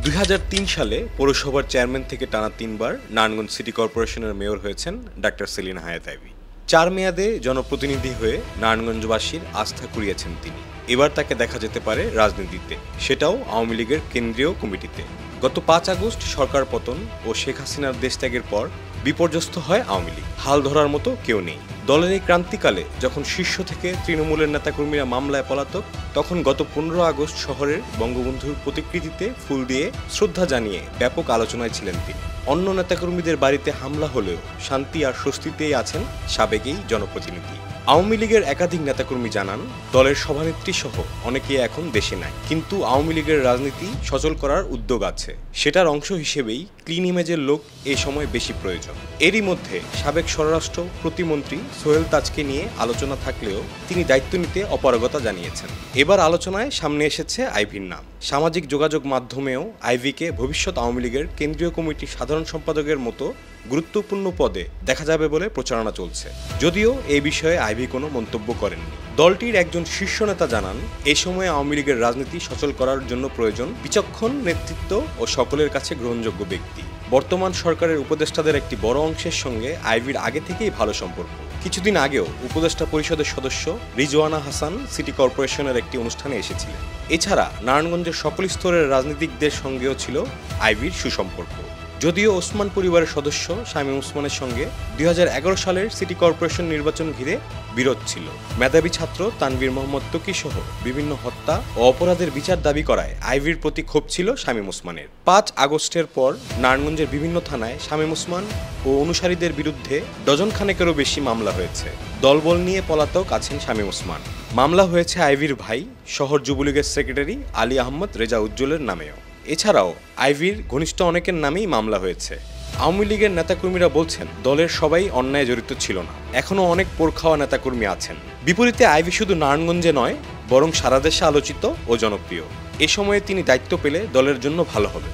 2003 সালে পৌরসভার চেয়ারম্যান থেকে টানা 3 বার নারায়ণগঞ্জ সিটি কর্পোরেশনের মেয়র হয়েছেন ডাক্তার সেলিনা হায়াৎ আইভী। 4 মেয়াদে জনপ্রতিনিধি হয়ে নারায়ণগঞ্জবাসীর আস্থা কুড়িয়েছেন তিনি। এবার তাকে দেখা যেতে পারে রাজনীতিতে, সেটাও আওয়ামী লীগের কেন্দ্রীয় কমিটিতে। গত 5 আগস্ট সরকার পতন ও শেখ হাসিনার দেশত্যাগের পর বিপর্যস্ত হয় আওয়ামী লীগ। হাল ধরার মতো কেউ নেই। দলের এই ক্রান্তিকালে যখন শীর্ষ থেকে তৃণমূলের নেতাকর্মীরা মামলায় পলাতক, তখন গত 15 আগস্ট শহরের বঙ্গবন্ধুর প্রতিকৃতিতে ফুল দিয়ে শ্রদ্ধা জানিয়ে ব্যাপক আলোচনায় ছিলেন তিনি। অন্য নেতাকর্মীদের বাড়িতে হামলা হলেও শান্তি আর স্বস্তিতেই আছেন সাবেক এই জনপ্রতিনিধি। আওয়ামী লীগের একাধিক নেতাকর্মী জানান, দলের সভানেত্রী সহ অনেকেই এখন দেশে নাই, কিন্তু আওয়ামী লীগের রাজনীতি সচল করার উদ্যোগ আছে। সেটার অংশ হিসেবেই ক্লিন ইমেজের লোক এ সময় বেশি প্রয়োজন। এরই মধ্যে সাবেক স্বরাষ্ট্র প্রতিমন্ত্রী সোহেল তাজকে নিয়ে আলোচনা থাকলেও তিনি দায়িত্ব নিতে অপারগতা জানিয়েছেন। এবার আলোচনায় সামনে এসেছে আইভীর নাম। সামাজিক যোগাযোগ মাধ্যমেও আইভীকে ভবিষ্যৎ আওয়ামী লীগের কেন্দ্রীয় কমিটির সাধারণ সম্পাদকের মতো গুরুত্বপূর্ণ পদে দেখা যাবে বলে প্রচারণা চলছে। যদিও এই বিষয়ে আইভী কোনো মন্তব্য করেননি। দলটির একজন শীর্ষ নেতা জানান, এই সময়ে আওয়ামী লীগের রাজনীতি সচল করার জন্য প্রয়োজন বিচক্ষণ নেতৃত্ব ও সকলের কাছে গ্রহণযোগ্য ব্যক্তি। বর্তমান সরকারের উপদেষ্টাদের একটি বড় অংশের সঙ্গে আইভীর আগে থেকেই ভালো সম্পর্ক। কিছুদিন আগেও উপদেষ্টা পরিষদের সদস্য রিজওয়ানা হাসান সিটি কর্পোরেশনের একটি অনুষ্ঠানে এসেছিলেন। এছাড়া নারায়ণগঞ্জের সকল স্তরের রাজনীতিকদের সঙ্গেও ছিল আইভীর সুসম্পর্ক। যদিও ওসমান পরিবারের সদস্য শামীম ওসমানের সঙ্গে 2011 সালের সিটি কর্পোরেশন নির্বাচন ঘিরে বিরোধ ছিল। মেধাবী ছাত্র তানভীর মোহাম্মদ ত্বকী সহ বিভিন্ন হত্যা ও অপরাধের বিচার দাবি করায় আইভীর প্রতি ক্ষোভ ছিল শামীম ওসমানের। 5 আগস্টের পর নারায়ণগঞ্জের বিভিন্ন থানায় শামীম ওসমান ও অনুসারীদের বিরুদ্ধে ডজন খানেকেরও বেশি মামলা হয়েছে। দলবল নিয়ে পলাতক আছেন শামীম ওসমান। মামলা হয়েছে আইভীর ভাই শহর যুবলীগের সেক্রেটারি আলী আহমদ রেজা উজ্জ্বলের নামেও। এছাড়াও আইভীর ঘনিষ্ঠ অনেকের নামেই মামলা হয়েছে। আওয়ামী লীগের নেতাকর্মীরা বলছেন, দলের সবাই অন্যায় জড়িত ছিল না, এখনও অনেক পোরখাওয়া নেতাকর্মী আছেন। বিপরীতে আইভী শুধু নারায়ণগঞ্জে নয়, বরং সারা দেশে আলোচিত ও জনপ্রিয়। এ সময়ে তিনি দায়িত্ব পেলে দলের জন্য ভালো হবে।